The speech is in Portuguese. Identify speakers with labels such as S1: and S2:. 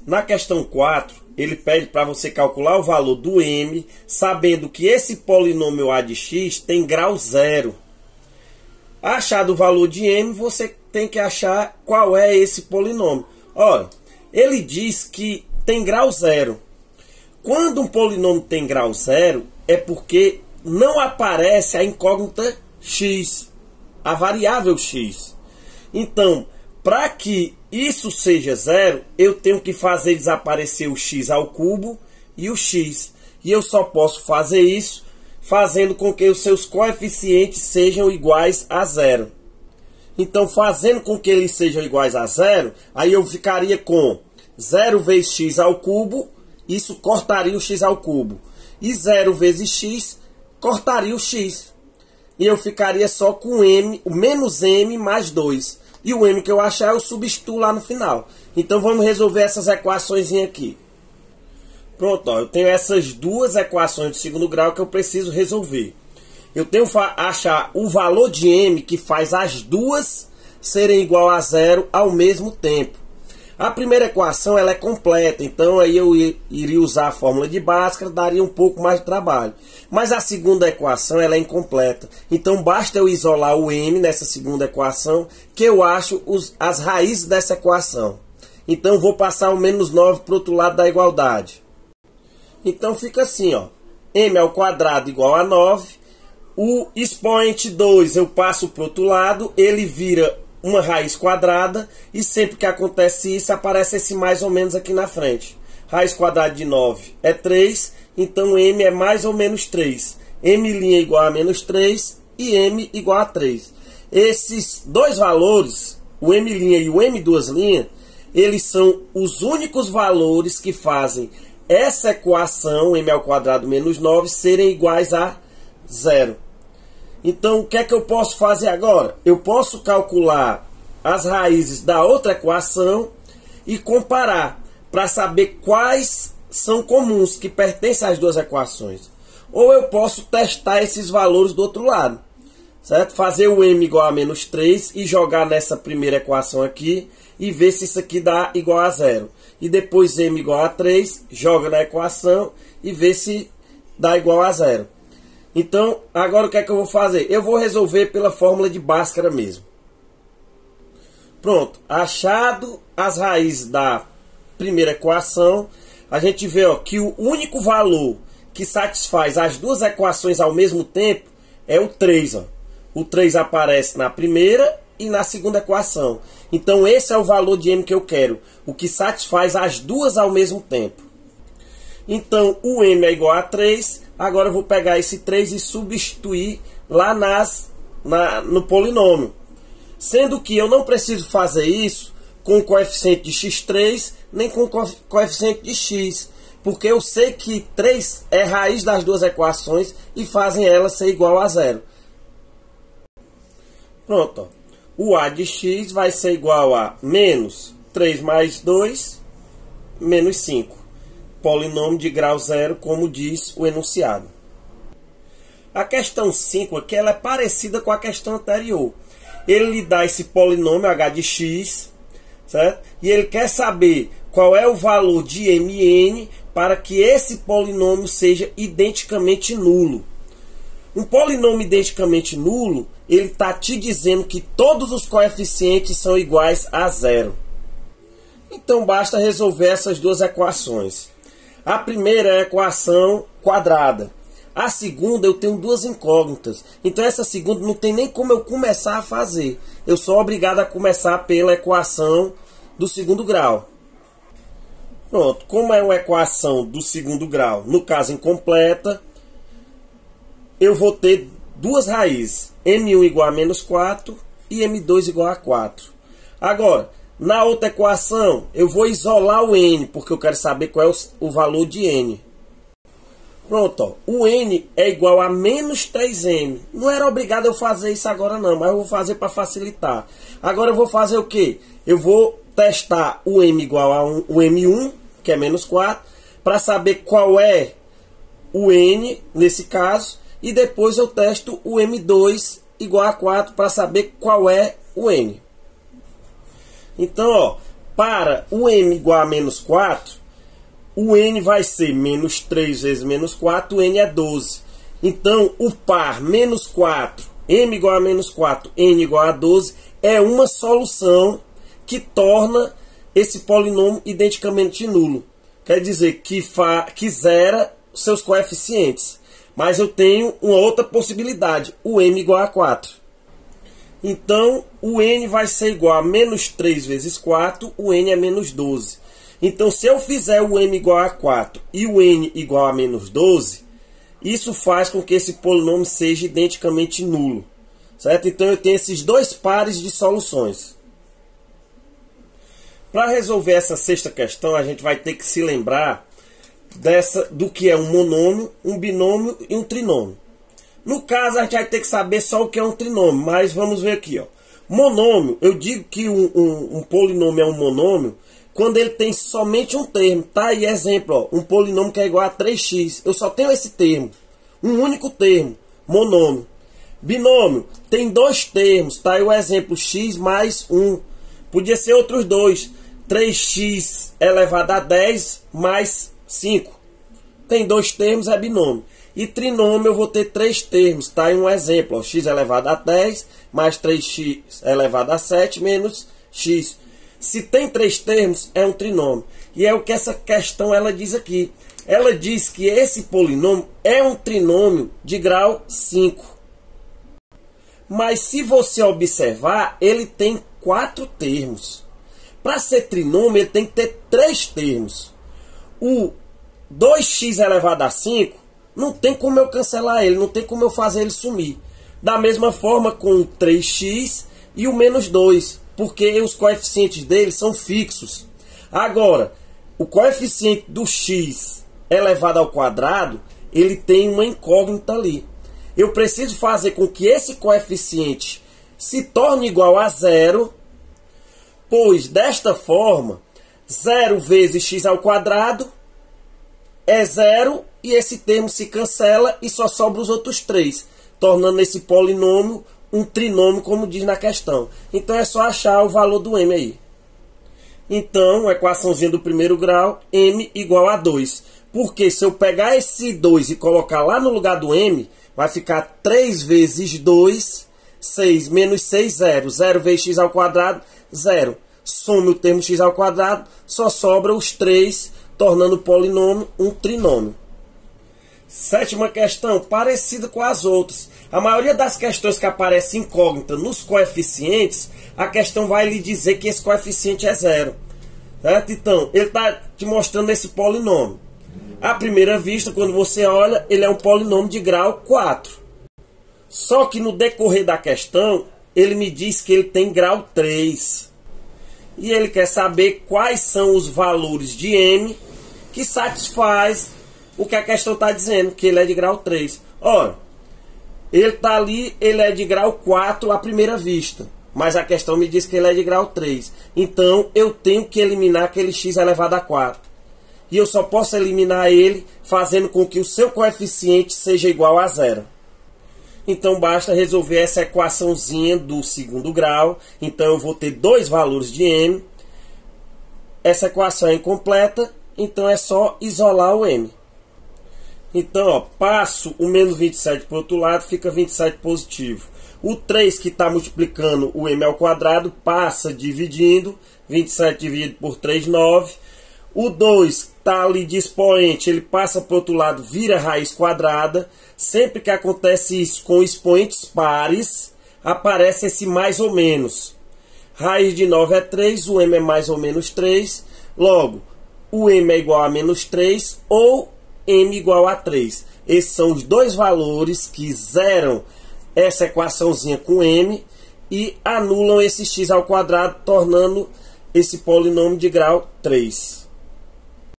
S1: Na questão 4, ele pede para você calcular o valor do m, sabendo que esse polinômio a de x tem grau zero. Achado o valor de m, você tem que achar qual é esse polinômio. Ora, ele diz que tem grau zero. Quando um polinômio tem grau zero, é porque não aparece a incógnita x, a variável x. Então, para que isso seja zero, eu tenho que fazer desaparecer o x ao cubo e o x. E eu só posso fazer isso fazendo com que os seus coeficientes sejam iguais a zero. Então, fazendo com que eles sejam iguais a zero, aí eu ficaria com 0 vezes x ao cubo, isso cortaria o x ao cubo. E 0 vezes x cortaria o x. E eu ficaria só com m, o menos m mais 2. E o m que eu achar eu substituo lá no final. Então vamos resolver essas equações aqui. Pronto, ó, eu tenho essas duas equações de segundo grau que eu preciso resolver. Eu tenho que achar o valor de m que faz as duas serem igual a zero ao mesmo tempo. A primeira equação ela é completa, então aí eu iria usar a fórmula de Bhaskara, daria um pouco mais de trabalho. Mas a segunda equação ela é incompleta, então basta eu isolar o m nessa segunda equação que eu acho as raízes dessa equação. Então vou passar o menos 9 para o outro lado da igualdade. Então fica assim, ó, m ao quadrado igual a 9, o expoente 2 eu passo para o outro lado, ele vira uma raiz quadrada, e sempre que acontece isso, aparece esse mais ou menos aqui na frente. Raiz quadrada de 9 é 3, então m é mais ou menos 3. M' igual a menos 3 e m igual a 3. Esses dois valores, o m' e o m', eles são os únicos valores que fazem essa equação, m ao quadrado menos 9, serem iguais a zero. Então, o que é que eu posso fazer agora? Eu posso calcular as raízes da outra equação e comparar para saber quais são comuns, que pertencem às duas equações. Ou eu posso testar esses valores do outro lado, certo? Fazer o m igual a menos 3 e jogar nessa primeira equação aqui e ver se isso aqui dá igual a zero. E depois m igual a 3, joga na equação e vê se dá igual a zero. Então, agora o que é que eu vou fazer? Eu vou resolver pela fórmula de Bhaskara mesmo. Pronto, achado as raízes da primeira equação, a gente vê ó, que o único valor que satisfaz as duas equações ao mesmo tempo é o 3. Ó. O 3 aparece na primeira e na segunda equação. Então, esse é o valor de m que eu quero, o que satisfaz as duas ao mesmo tempo. Então, o m é igual a 3. Agora eu vou pegar esse 3 e substituir lá no polinômio. Sendo que eu não preciso fazer isso com o coeficiente de x3, nem com o coeficiente de x. Porque eu sei que 3 é raiz das duas equações e fazem elas ser igual a zero. Pronto. Ó. O a de x vai ser igual a menos 3 mais 2, menos 5. Polinômio de grau zero, como diz o enunciado. A questão 5 aqui ela é parecida com a questão anterior. Ele lhe dá esse polinômio h de x, certo? E ele quer saber qual é o valor de mn para que esse polinômio seja identicamente nulo. Um polinômio identicamente nulo, ele está te dizendo que todos os coeficientes são iguais a zero. Então basta resolver essas duas equações. A primeira é a equação quadrada. A segunda eu tenho duas incógnitas. Então essa segunda não tem nem como eu começar a fazer. Eu sou obrigado a começar pela equação do segundo grau. Pronto, como é uma equação do segundo grau, no caso incompleta, eu vou ter duas raízes. M1 igual a menos 4 e M2 igual a 4. Agora, na outra equação, eu vou isolar o n, porque eu quero saber qual é o valor de n. Pronto, ó, o n é igual a menos 3m. Não era obrigado eu fazer isso agora não, mas eu vou fazer para facilitar. Agora eu vou fazer o quê? Eu vou testar o m igual a o m1, que é menos 4, para saber qual é o n nesse caso. E depois eu testo o m2 igual a 4 para saber qual é o n. Então, ó, Para o m igual a menos 4, o n vai ser menos 3 vezes menos 4, o n é 12. Então, o par menos 4, m igual a menos 4, n igual a 12, é uma solução que torna esse polinômio identicamente nulo. Quer dizer que zera seus coeficientes. Mas eu tenho uma outra possibilidade, o m igual a 4. Então, o n vai ser igual a menos 3 vezes 4, o n é menos 12. Então, se eu fizer o m igual a 4 e o n igual a menos 12, isso faz com que esse polinômio seja identicamente nulo. Certo? Então, eu tenho esses dois pares de soluções. Para resolver essa sexta questão, a gente vai ter que se lembrar do que é um monômio, um binômio e um trinômio. No caso, a gente vai ter que saber só o que é um trinômio, mas vamos ver aqui. Ó. Monômio, eu digo que um polinômio é um monômio quando ele tem somente um termo. Tá aí exemplo, ó, um polinômio que é igual a 3x. Eu só tenho esse termo, um único termo, monômio. Binômio, tem dois termos, tá aí o exemplo, x mais 1. Podia ser outros dois, 3x elevado a 10 mais 5. Tem dois termos, é binômio. E trinômio eu vou ter três termos, tá? Em um exemplo, ó, x elevado a 10 mais 3x elevado a 7 menos x. Se tem três termos, é um trinômio. E é o que essa questão ela diz aqui. Ela diz que esse polinômio é um trinômio de grau 5. Mas se você observar, ele tem 4 termos. Para ser trinômio, ele tem que ter 3 termos. O 2x elevado a 5, não tem como eu cancelar ele, não tem como eu fazer ele sumir. Da mesma forma com o 3x e o menos 2, porque os coeficientes dele são fixos. Agora, o coeficiente do x elevado ao quadrado, ele tem uma incógnita ali. Eu preciso fazer com que esse coeficiente se torne igual a zero, pois desta forma, 0 vezes x ao quadrado é zero, e esse termo se cancela e só sobra os outros 3, tornando esse polinômio um trinômio, como diz na questão. Então é só achar o valor do m aí. Então, a equaçãozinha do primeiro grau, m igual a 2. Porque se eu pegar esse 2 e colocar lá no lugar do m, vai ficar 3 vezes 2, 6, menos 6, 0. 0 vezes x ao quadrado, 0. Some o termo x ao quadrado, só sobra os 3, tornando o polinômio um trinômio. Sétima questão, parecida com as outras. A maioria das questões que aparece incógnita nos coeficientes, a questão vai lhe dizer que esse coeficiente é zero. Certo? Então, ele está te mostrando esse polinômio. À primeira vista, quando você olha, ele é um polinômio de grau 4. Só que no decorrer da questão, ele me diz que ele tem grau 3. E ele quer saber quais são os valores de m que satisfaz o que a questão está dizendo, que ele é de grau 3. Ora, ele está ali, ele é de grau 4 à primeira vista. Mas a questão me diz que ele é de grau 3. Então, eu tenho que eliminar aquele x elevado a 4. E eu só posso eliminar ele fazendo com que o seu coeficiente seja igual a zero. Então, basta resolver essa equaçãozinha do segundo grau. Então, eu vou ter dois valores de m. Essa equação é incompleta, então é só isolar o m. Então, ó, passo o menos 27 para o outro lado, fica 27 positivo. O 3 que está multiplicando o m ao quadrado passa dividindo. 27 dividido por 3, 9. O 2 está ali de expoente, ele passa para o outro lado, vira raiz quadrada. Sempre que acontece isso com expoentes pares, aparece esse mais ou menos. Raiz de 9 é 3, o m é mais ou menos 3. Logo, o m é igual a menos 3 ou m igual a 3. Esses são os dois valores que zeram essa equaçãozinha com m e anulam esse x ao quadrado, tornando esse polinômio de grau 3.